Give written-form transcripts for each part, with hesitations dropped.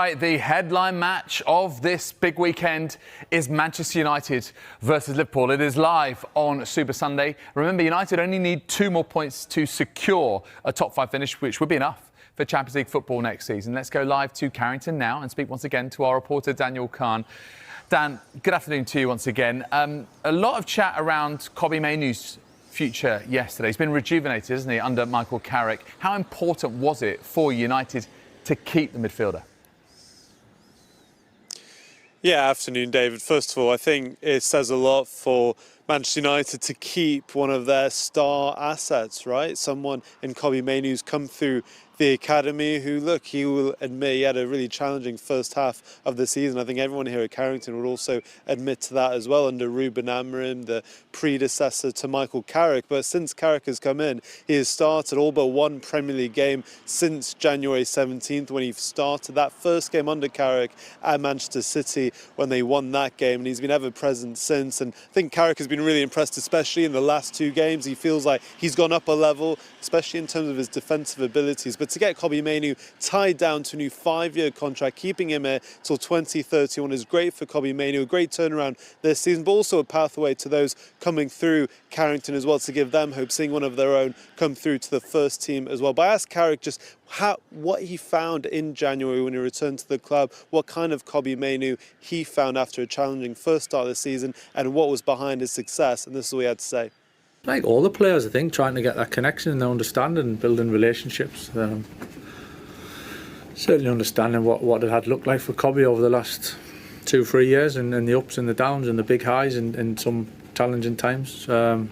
Right, the headline match of this big weekend is Manchester United versus Liverpool. It is live on Super Sunday. Remember, United only need 2 more points to secure a top 5 finish, which would be enough for Champions League football next season. Let's go live to Carrington now and speak once again to our reporter, Daniel Khan. Dan, good afternoon to you once again. A lot of chat around Kobbie Mainoo's future yesterday. He's been rejuvenated, isn't he, under Michael Carrick. How important was it for United to keep the midfielder? Yeah, afternoon, David. First of all, I think it says a lot for Manchester United to keep one of their star assets, right? Someone in Kobbie Mainoo who's come through the academy who, look, he will admit he had a really challenging first half of the season. I think everyone here at Carrington would also admit to that as well under Ruben Amorim, the predecessor to Michael Carrick. But since Carrick has come in, he has started all but one Premier League game since January 17th when he started that first game under Carrick at Manchester City when they won that game. And he's been ever present since. And I think Carrick has been really impressed, especially in the last 2 games. He feels like he's gone up a level, especially in terms of his defensive abilities. But to get Kobbie Mainoo tied down to a new 5-year contract, keeping him here till 2031 is great for Kobbie Mainoo, a great turnaround this season, but also a pathway to those coming through Carrington as well to give them hope, seeing one of their own come through to the first team as well. But I asked Carrick just what he found in January when he returned to the club, what kind of Kobbie Mainoo he found after a challenging first start of the season, and what was behind his success. And this is what he had to say. Like all the players, I think, trying to get that connection and understanding and building relationships. Certainly understanding what it had looked like for Kobbie over the last 2-3 years and the ups and the downs and the big highs and some challenging times. And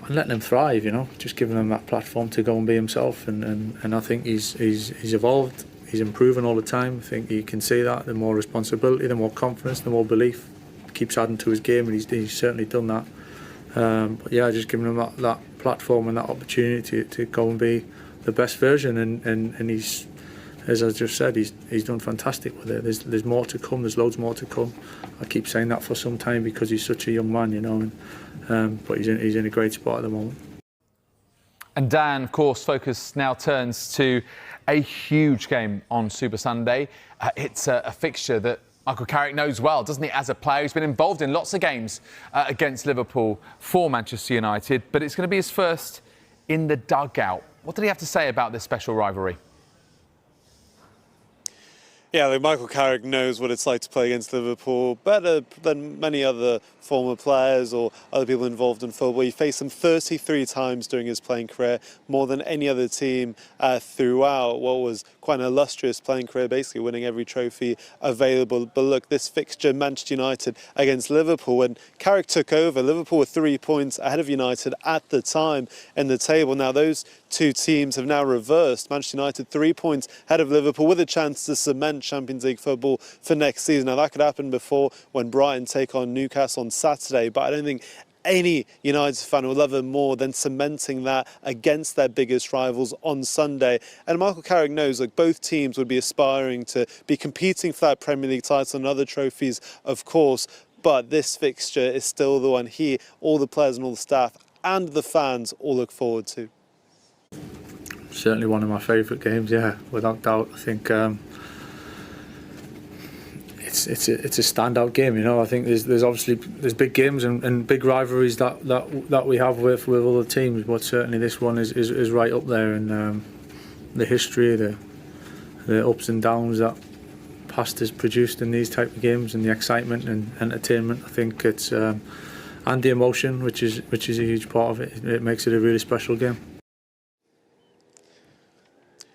letting him thrive, you know, just giving him that platform to go and be himself. And I think he's evolved, he's improving all the time. I think you can see that. The more responsibility, the more confidence, the more belief keeps adding to his game, and he's certainly done that. But yeah, just giving him that platform and that opportunity to go and be the best version, and he's, as I just said, he's done fantastic with it. There's more to come. There's loads more to come. I keep saying that for some time because he's such a young man, you know. But he's in a great spot at the moment. And Dan, of course, focus now turns to a huge game on Super Sunday. It's a fixture that Michael Carrick knows well, doesn't he, as a player? He's been involved in lots of games against Liverpool for Manchester United, but it's going to be his first in the dugout. What did he have to say about this special rivalry? Yeah, like Michael Carrick knows what it's like to play against Liverpool better than many other former players or other people involved in football. He faced them 33 times during his playing career, more than any other team throughout what was quite an illustrious playing career, basically winning every trophy available. But look, this fixture, Manchester United against Liverpool, when Carrick took over, Liverpool were 3 points ahead of United at the time in the table. Now those 2 teams have now reversed. Manchester United 3 points ahead of Liverpool with a chance to cement Champions League football for next season. Now that could happen before when Brighton take on Newcastle on Saturday, but I don't think any United fan would love it more than cementing that against their biggest rivals on Sunday. And Michael Carrick knows that both teams would be aspiring to be competing for that Premier League title and other trophies, of course, but this fixture is still the one he, all the players and all the staff and the fans all look forward to. Certainly one of my favourite games, yeah, without doubt. I think it's a standout game, you know. I think there's obviously big games and big rivalries that we have with other teams, but certainly this one is right up there. And the history, the ups and downs that past has produced in these type of games, and the excitement and entertainment, I think it's and the emotion, which is a huge part of it. It makes it a really special game.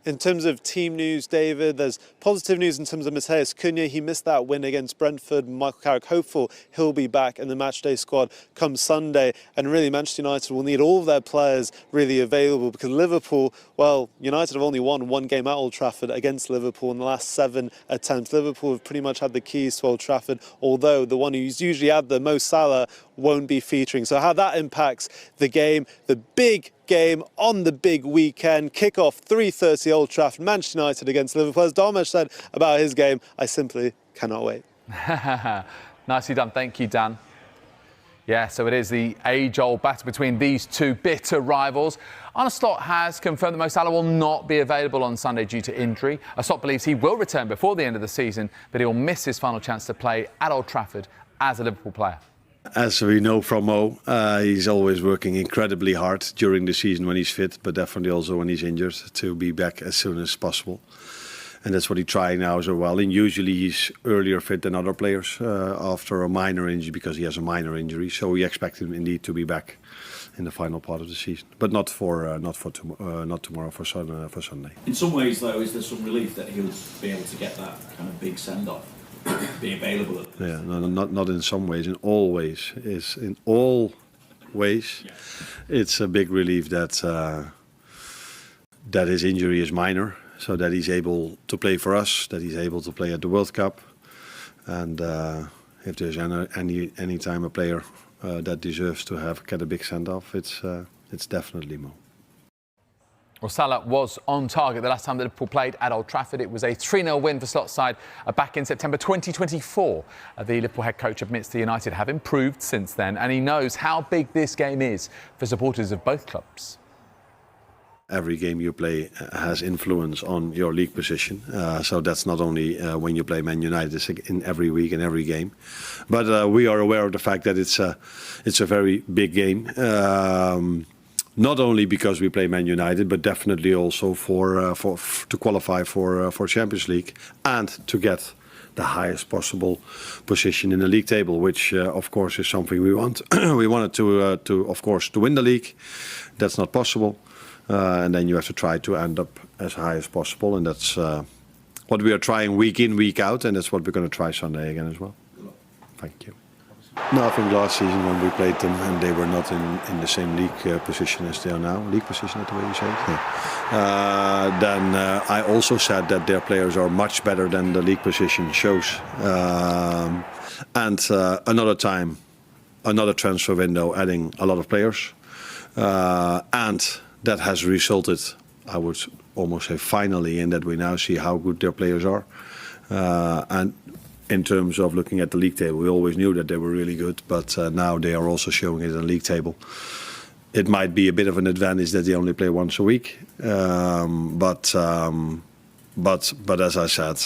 In terms of team news, David, there's positive news in terms of Matheus Cunha. He missed that win against Brentford. Michael Carrick hopeful he'll be back in the matchday squad come Sunday. And really, Manchester United will need all of their players really available because Liverpool, well, United have only won 1 game at Old Trafford against Liverpool in the last 7 attempts. Liverpool have pretty much had the keys to Old Trafford, although the one who's usually had the Mo Salah won't be featuring. So how that impacts the game, the big game on the big weekend. Kick-off 3:30 Old Trafford, Manchester United against Liverpool. As Dharmesh said about his game, I simply cannot wait. Nicely done. Thank you, Dan. Yeah, so it is the age-old battle between these 2 bitter rivals. Arne Slot has confirmed that Mo Salah will not be available on Sunday due to injury. Slot believes he will return before the end of the season, but he'll miss his final chance to play at Old Trafford as a Liverpool player. As we know from Mo, he's always working incredibly hard during the season when he's fit, but definitely also when he's injured, to be back as soon as possible. And that's what he's trying now as well. And usually he's earlier fit than other players after a minor injury, because he has a minor injury. So we expect him indeed to be back in the final part of the season, but not tomorrow, for Sunday. In some ways, though, is there some relief that he'll be able to get that kind of big send-off, be available? Yeah, no, not in some ways. In all ways, it's a big relief that that his injury is minor, so that he's able to play for us, that he's able to play at the World Cup, and if there's any time a player that deserves to get a big send-off, it's definitely Mo. Well, Salah was on target the last time that Liverpool played at Old Trafford. It was a 3-0 win for Slot's side back in September 2024. The Liverpool head coach admits the United have improved since then, and he knows how big this game is for supporters of both clubs. Every game you play has influence on your league position. So that's not only when you play Man United, it's in every week and every game. But we are aware of the fact that it's a very big game. Not only because we play Man United, but definitely also to qualify for Champions League and to get the highest possible position in the league table, which of course is something we want. We wanted to of course to win the league. That's not possible. And then you have to try to end up as high as possible, and that's what we are trying week in, week out, and that's what we're going to try Sunday again as well. Thank you. No, I think last season when we played them and they were not in the same league position as they are now, league position, that's the way you say it? Yeah. Then I also said that their players are much better than the league position shows. And another time, another transfer window, adding a lot of players, and that has resulted, I would almost say finally, in that we now see how good their players are. And in terms of looking at the league table, we always knew that they were really good, but now they are also showing it in the league table. It might be a bit of an advantage that they only play once a week, but as I said,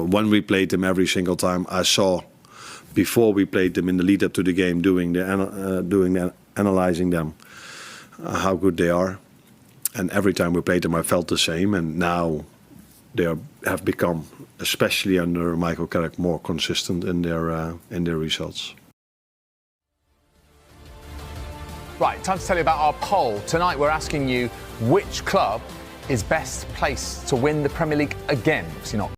when we played them every single time, I saw before we played them in the lead up to the game, analyzing them, how good they are. And every time we played them, I felt the same. And now they have become, especially under Michael Carrick, more consistent in their results. Right, time to tell you about our poll. Tonight we're asking you which club is best placed to win the Premier League again. Obviously not